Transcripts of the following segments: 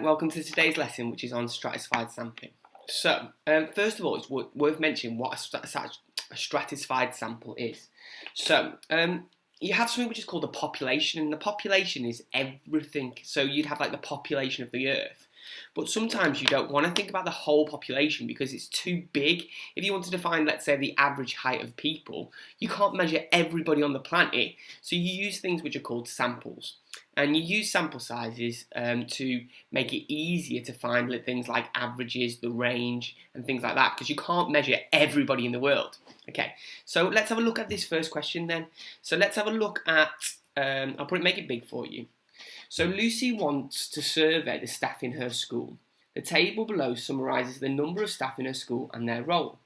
welcome to today's lesson, which is on stratified sampling. So, first of all, it's worth mentioning what a stratified sample is. So, you have something which is called a population, and the population is everything. So you'd have like the population of the Earth. But sometimes you don't want to think about the whole population because it's too big. If you want to define, let's say, the average height of people, you can't measure everybody on the planet. So you use things which are called samples. And you use sample sizes to make it easier to find things like averages, the range, and things like that, because you can't measure everybody in the world. Okay, so let's have a look at this first question then. So let's have a look at, make it big for you. So Lucy wants to survey the staff in her school. The table below summarises the number of staff in her school and their role.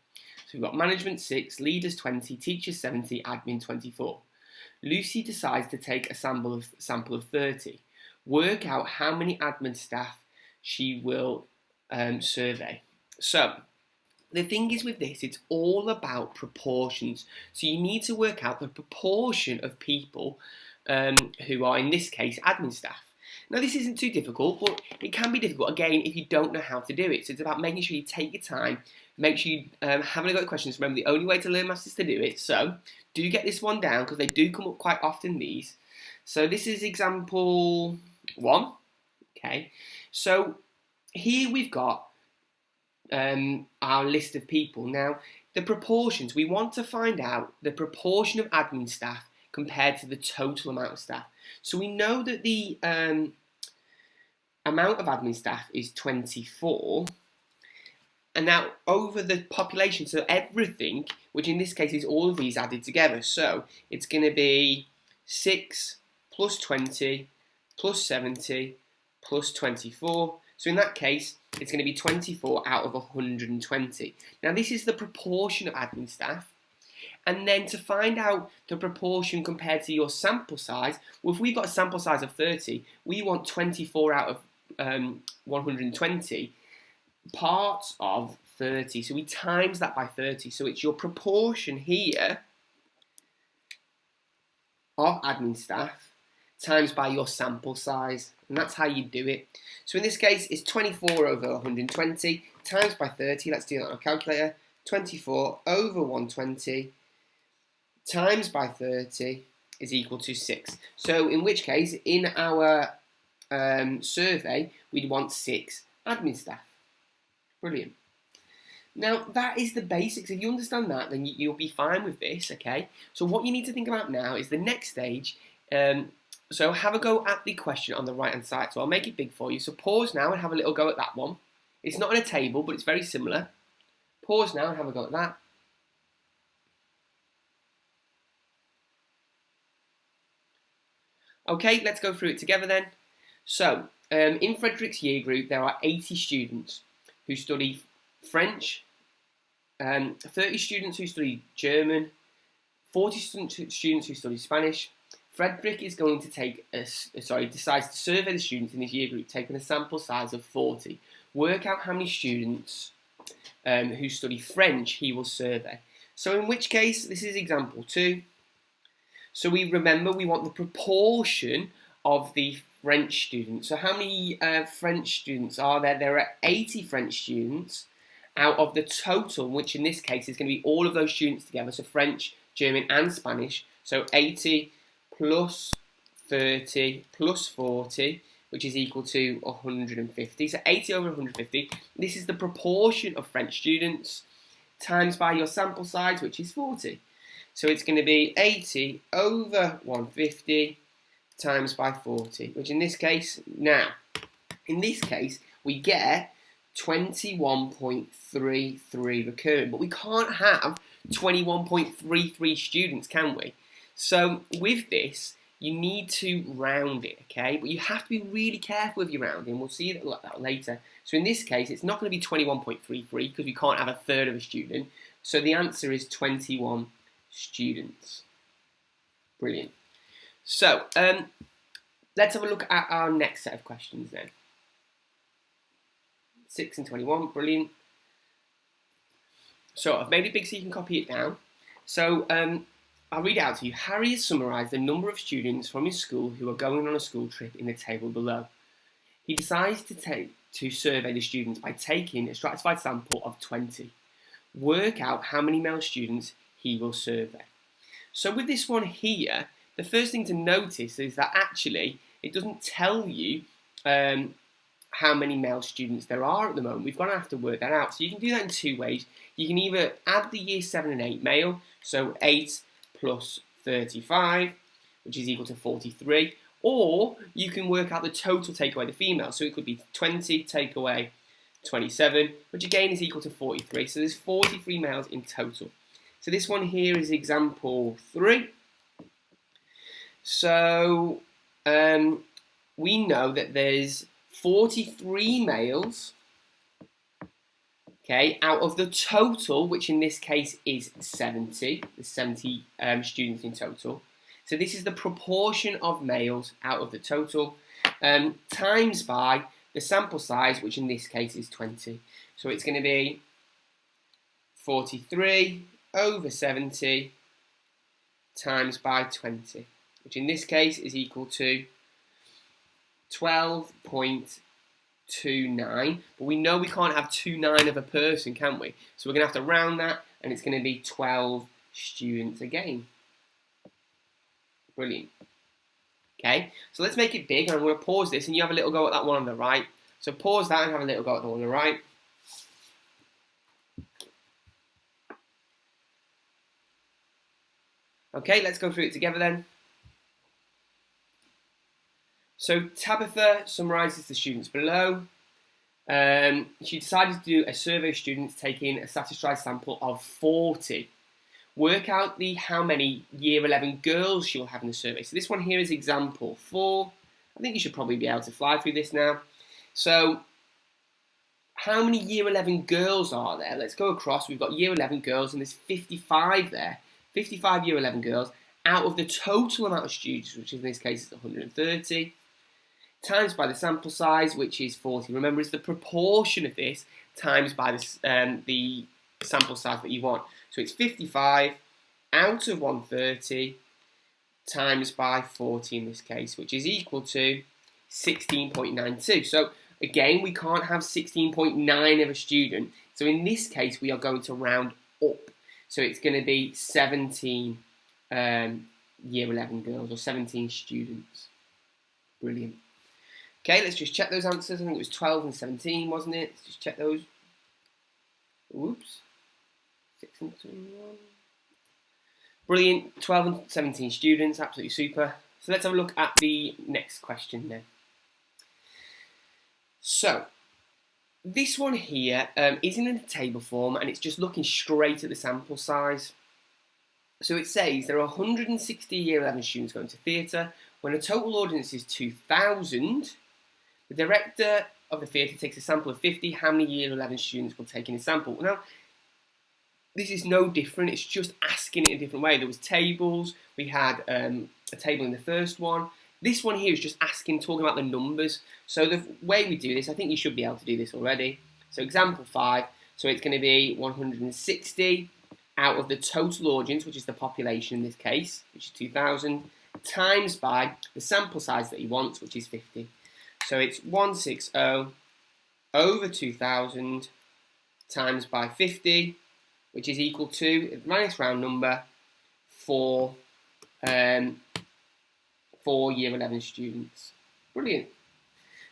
So we've got management 6, leaders 20, teachers 70, admin 24. Lucy decides to take a sample of 30. Work out how many admin staff she will survey. So the thing is with this, it's all about proportions. So you need to work out the proportion of people who are, in this case, admin staff. Now, this isn't too difficult, but it can be difficult, again, if you don't know how to do it. So it's about making sure you take your time, make sure you have a go at questions. Remember, the only way to learn maths is to do it. So do get this one down, because they do come up quite often, these. So this is example 1. Okay, so here we've got our list of people. Now, the proportions, we want to find out the proportion of admin staff compared to the total amount of staff. So we know that the amount of admin staff is 24, and now over the population, so everything, which in this case is all of these added together, so it's going to be 6 plus 20 plus 70 plus 24. So in that case, it's going to be 24 out of 120. Now this is the proportion of admin staff. And then to find out the proportion compared to your sample size, well, if we've got a sample size of 30, we want 24 out of 120 parts of 30. So we times that by 30. So it's your proportion here of admin staff times by your sample size. And that's how you do it. So in this case, it's 24 over 120 times by 30. Let's do that on a calculator. 24 over 120 times by 30 is equal to 6. So in which case, in our survey, we'd want 6 admin staff. Brilliant. Now, that is the basics. If you understand that, then you'll be fine with this, okay? So what you need to think about now is the next stage. So have a go at the question on the right-hand side. So I'll make it big for you. So pause now and have a little go at that one. It's not in a table, but it's very similar. Pause now and have a go at that. Okay, let's go through it together then. So, in Frederick's year group, there are 80 students who study French, 30 students who study German, 40 students who study Spanish. Frederick is going to decides to survey the students in his year group, taking a sample size of 40. Work out how many students who study French he will survey. So in which case, this is example 2. So we want the proportion of the French students. So how many French students are there? There are 80 French students out of the total, which in this case is going to be all of those students together. So French, German and Spanish. So 80 plus 30 plus 40, which is equal to 150. So 80 over 150. This is the proportion of French students times by your sample size, which is 40. So it's going to be 80 over 150 times by 40, which in this case, we get 21.33 recurring. But we can't have 21.33 students, can we? So with this, you need to round it, okay? But you have to be really careful with your rounding. We'll see that later. So in this case, it's not going to be 21.33 because we can't have a third of a student. So the answer is 21 students. Brilliant. So let's have a look at our next set of questions then. 6 and 21, brilliant. So I've made it big so you can copy it down. So I'll read it out to you. Harry has summarised the number of students from his school who are going on a school trip in the table below. he decides to survey the students by taking a stratified sample of 20. Work out how many male students he will survey. So with this one here, the first thing to notice is that actually it doesn't tell you how many male students there are at the moment. We're going to have to work that out. So you can do that in two ways. You can either add the year 7 and 8 male, so 8 plus 35, which is equal to 43, or you can work out the total, take away the female. So it could be 20, take away 27, which again is equal to 43. So there's 43 males in total. So this one here is example 3. So we know that there's 43 males, okay, out of the total, which in this case is 70. There's 70 students in total. So this is the proportion of males out of the total, times by the sample size, which in this case is 20. So it's going to be 43 over 70 times by 20, which in this case is equal to 12.29, but we know we can't have 29 of a person, can we? So we're going to have to round that, and it's going to be 12 students again. Brilliant. Okay, so let's make it big, and I'm going to pause this, and you have a little go at that one on the right. So pause that and have a little go at the one on the right. Okay, let's go through it together then. So Tabitha summarises the students below. She decided to do a survey of students taking a satisfied sample of 40. Work out how many year 11 girls she will have in the survey. So this one here is example 4. I think you should probably be able to fly through this now. So how many year 11 girls are there? Let's go across. We've got year 11 girls, and there's 55 there. 55 year 11 girls out of the total amount of students, which in this case is 130. Times by the sample size, which is 40. Remember, it's the proportion of this times by the sample size that you want. So it's 55 out of 130 times by 40 in this case, which is equal to 16.92. So again, we can't have 16.9 of a student. So in this case, we are going to round up. So it's going to be 17 year 11 girls, or 17 students. Brilliant. Okay, let's just check those answers. I think it was 12 and 17, wasn't it? Let's just check those. Oops. 6 and 21. Brilliant. 12 and 17 students. Absolutely super. So let's have a look at the next question then. So, this one here isn't in a table form, and it's just looking straight at the sample size. So it says there are 160 year 11 students going to theatre. When a total audience is 2,000, the director of the theatre takes a sample of 50. How many year 11 students will take in a sample? Now, this is no different. It's just asking it a different way. There was tables. We had a table in the first one. This one here is just asking, talking about the numbers. So the way we do this, I think you should be able to do this already. So example 5. So it's going to be 160 out of the total audience, which is the population in this case, which is 2,000, times by the sample size that he wants, which is 50. So it's 160 over 2,000 times by 50, which is equal to, minus round number, 4 year 11 students. Brilliant.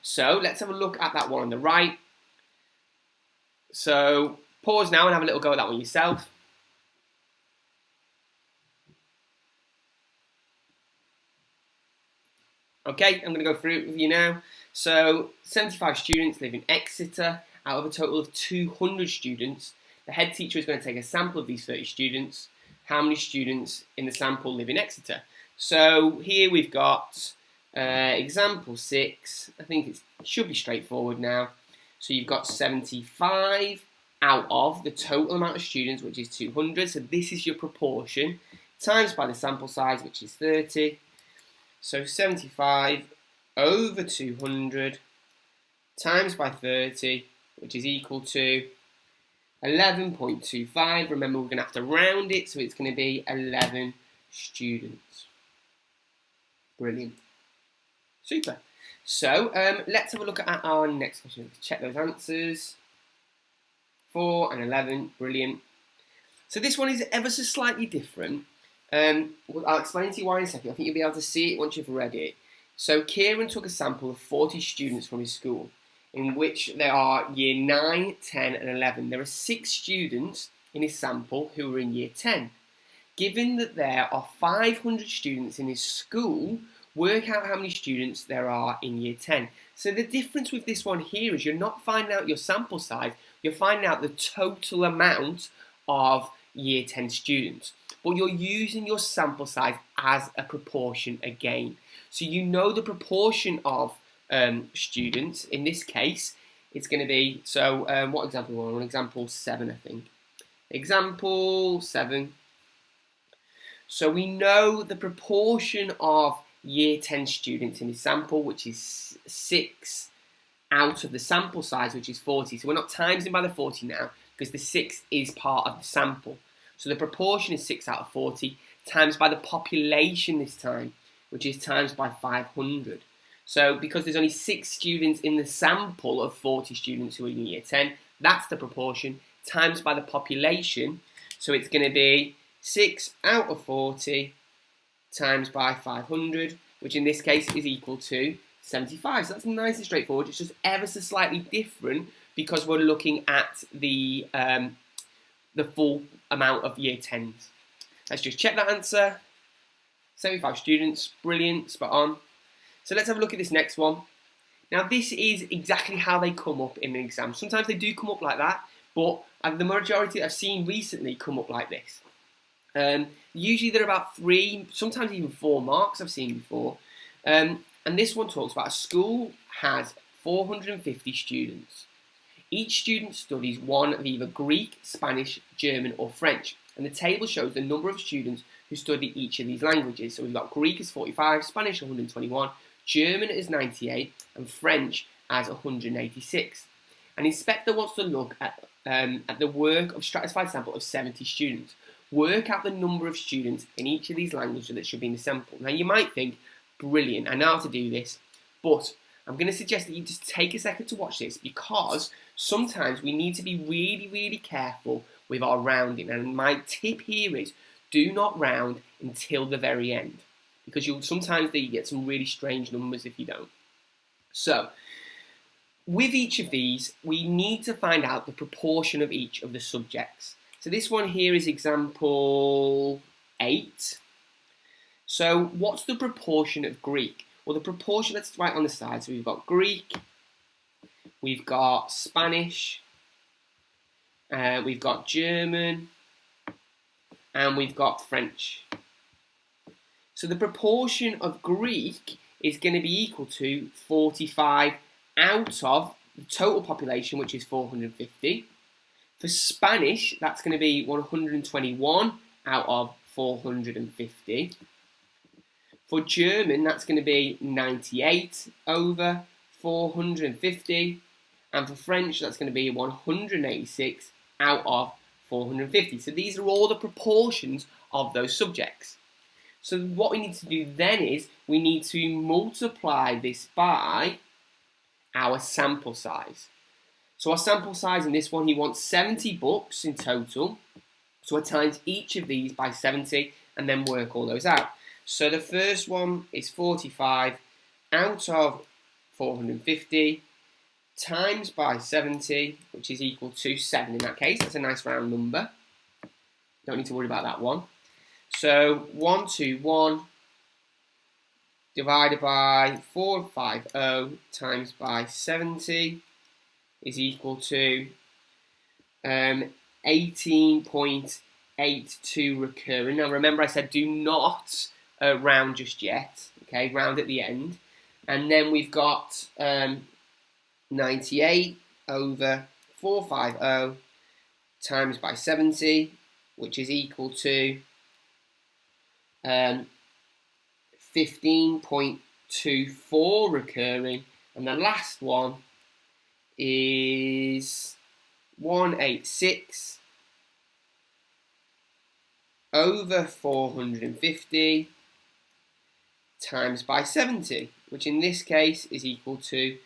So let's have a look at that one on the right. So pause now and have a little go at that one yourself. Okay, I'm going to go through it with you now. So 75 students live in Exeter out of a total of 200 students. The head teacher is going to take a sample of these 30 students. How many students in the sample live in Exeter? So here we've got example 6. I think it should be straightforward now. So you've got 75 out of the total amount of students, which is 200. So this is your proportion, times by the sample size, which is 30. So 75 over 200 times by 30, which is equal to 11.25. Remember, we're going to have to round it, so it's going to be 11 students. Brilliant. Super. So let's have a look at our next question. Let's check those answers. 4 and 11, brilliant. So this one is ever so slightly different. I'll explain to you why in a second. I think you'll be able to see it once you've read it. So Kieran took a sample of 40 students from his school, in which there are year 9, 10 and 11. There are 6 students in his sample who are in year 10. Given that there are 500 students in his school, work out how many students there are in year 10. So the difference with this one here is you're not finding out your sample size, you're finding out the total amount of year 10 students. But you're using your sample size as a proportion again. So you know the proportion of students. In this case, it's going to be, so what example we want? Example 7, I think. Example 7. So we know the proportion of year 10 students in his sample, which is 6 out of the sample size, which is 40. So we're not timesing by the 40 now, because the 6 is part of the sample. So the proportion is 6 out of 40, times by the population this time, which is times by 500. So because there's only 6 students in the sample of 40 students who are in year 10, that's the proportion, times by the population. So it's going to be 6 out of 40 times by 500, which in this case is equal to 75. So that's nice and straightforward. It's just ever so slightly different because we're looking at the full amount of year 10s. Let's just check that answer. 75 students, brilliant, spot on. So let's have a look at this next one. Now this is exactly how they come up in an exam. Sometimes they do come up like that, but the majority I've seen recently come up like this. Usually they're about 3, sometimes even 4 marks I've seen before. And this one talks about a school has 450 students. Each student studies one of either Greek, Spanish, German or French. And the table shows the number of students who study each of these languages. So we've got Greek as 45, Spanish 121, German is 98 and French as 186. An inspector wants to look at the work of stratified sample of 70 students. Work out the number of students in each of these languages that should be in the sample. Now you might think, brilliant, I know how to do this, but I'm going to suggest that you just take a second to watch this because sometimes we need to be really, really careful with our rounding. And my tip here is do not round until the very end because sometimes you get some really strange numbers if you don't. So with each of these, we need to find out the proportion of each of the subjects. So this one here is example 8. So what's the proportion of Greek? Well, the proportion, let's write on the side. So we've got Greek, we've got Spanish, we've got German, and we've got French. So the proportion of Greek is going to be equal to 45 out of the total population, which is 450. For Spanish, that's going to be 121 out of 450. For German, that's going to be 98 over 450. And for French, that's going to be 186 out of 450. So these are all the proportions of those subjects. So what we need to do then is we need to multiply this by our sample size. So our sample size in this one, you want 70 books in total. So I times each of these by 70 and then work all those out. So the first one is 45 out of 450 times by 70, which is equal to 7 in that case. That's a nice round number. Don't need to worry about that one. So 121 divided by 450 times by 70 is equal to 18.82 recurring. Now remember I said do not round just yet, okay, round at the end. And then we've got 98 over 450 times by 70, which is equal to 15.24 recurring. And the last one is 186 over 450 times by 70, which in this case is equal to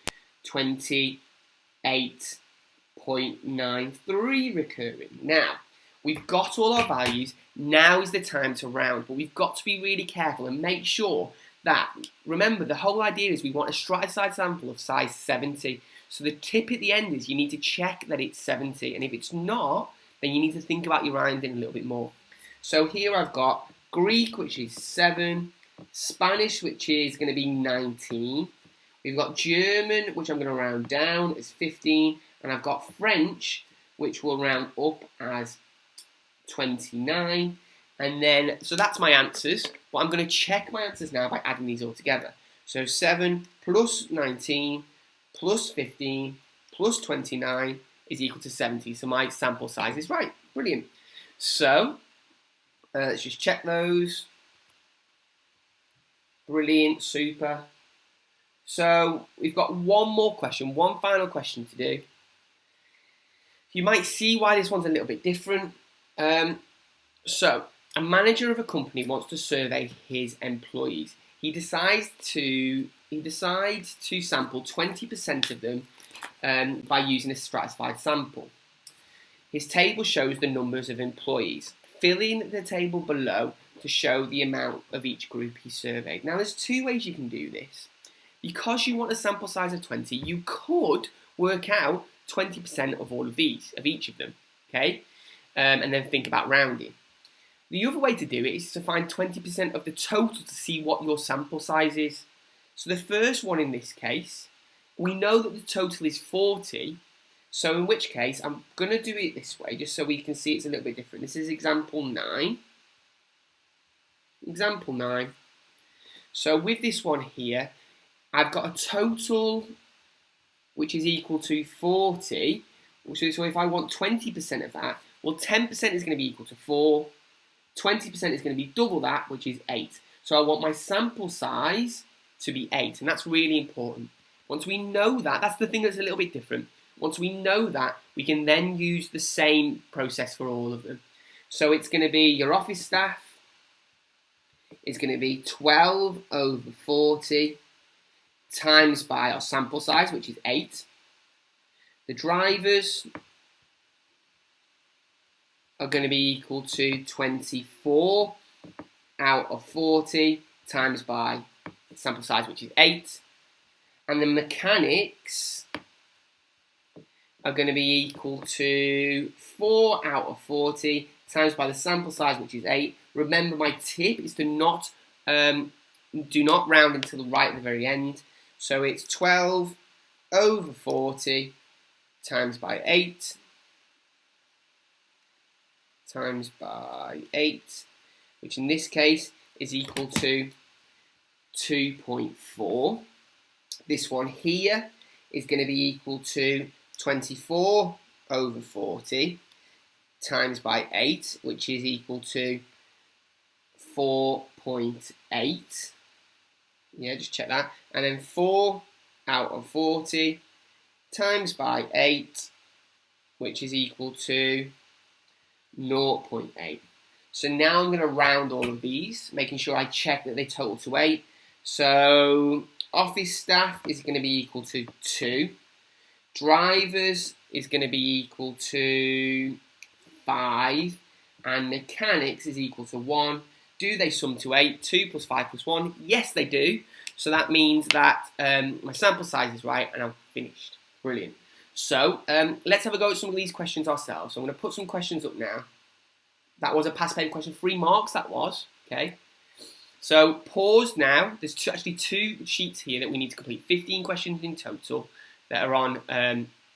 28.93 recurring. Now, we've got all our values. Now is the time to round, but we've got to be really careful and make sure that, remember, the whole idea is we want a stratified sample of size 70. So the tip at the end is you need to check that it's 70, and if it's not, then you need to think about your rounding a little bit more. So here I've got Greek, which is 7, Spanish, which is going to be 19, we've got German, which I'm going to round down as 15, and I've got French, which will round up as 29, and then, so that's my answers, but I'm going to check my answers now by adding these all together. So 7 plus 19 plus 15 plus 29 is equal to 70, so my sample size is right. Brilliant. So, let's just check those. Brilliant, super. So, we've got one more question, one final question to do. You might see why this one's a little bit different. So, a manager of a company wants to survey his employees. He decides to sample 20% of them by using a stratified sample. His table shows the numbers of employees. Fill in the table below to show the amount of each group he surveyed. Now, there's two ways you can do this. Because you want a sample size of 20, you could work out 20% of all of these, of each of them, okay? And then think about rounding. The other way to do it is to find 20% of the total to see what your sample size is. So the first one in this case, we know that the total is 40, so in which case I'm going to do it this way just so we can see it's a little bit different. This is example 9. Example 9. So with this one here, I've got a total which is equal to 40. So if I want 20% of that, well, 10% is going to be equal to 4. 20% is going to be double that, which is 8. So I want my sample size to be 8, and that's really important. Once we know that, that's the thing that's a little bit different. Once we know that, we can then use the same process for all of them. So it's going to be your office staff, it's going to be 12 over 40 times by our sample size, which is 8. The drivers are going to be equal to 24 out of 40 times by sample size, which is 8. And the mechanics are going to be equal to 4 out of 40 times by the sample size, which is 8. Remember, my tip is to not do not round until the right at the very end. So it's 12 over 40 times by 8 times by 8, which in this case is equal to 2.4. This one here is going to be equal to 24 over 40 times by 8, which is equal to 4.8. Yeah, just check that. And then 4 out of 40 times by 8, which is equal to 0.8. So now I'm going to round all of these, making sure I check that they total to 8. So office staff is going to be equal to 2. Drivers is going to be equal to 5. And mechanics is equal to 1. Do they sum to 8? 2 plus 5 plus 1? Yes, they do. So that means that my sample size is right and I'm finished. Brilliant. So let's have a go at some of these questions ourselves. So I'm going to put some questions up now. That was a past paper question, 3 marks that was. Okay. So pause now. There's actually 2 sheets here that we need to complete. 15 questions in total that are on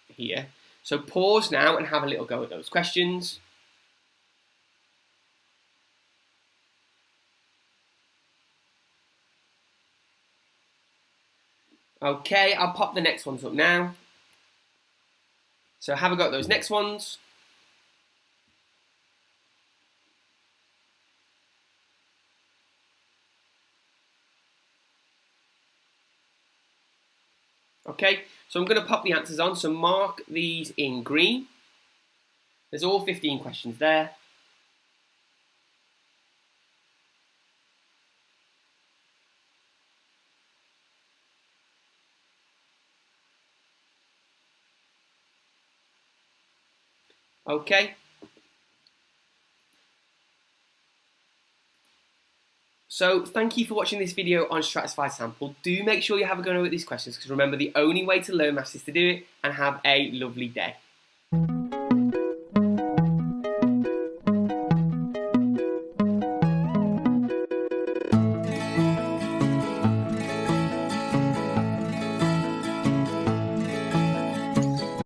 here. So pause now and have a little go at those questions. Okay, I'll pop the next ones up now. So have a go at those next ones. Okay, so I'm going to pop the answers on, so mark these in green. There's all 15 questions there. Okay? So thank you for watching this video on Stratified Sample. Do make sure you have a go at these questions, because remember, the only way to learn maths is to do it, and have a lovely day.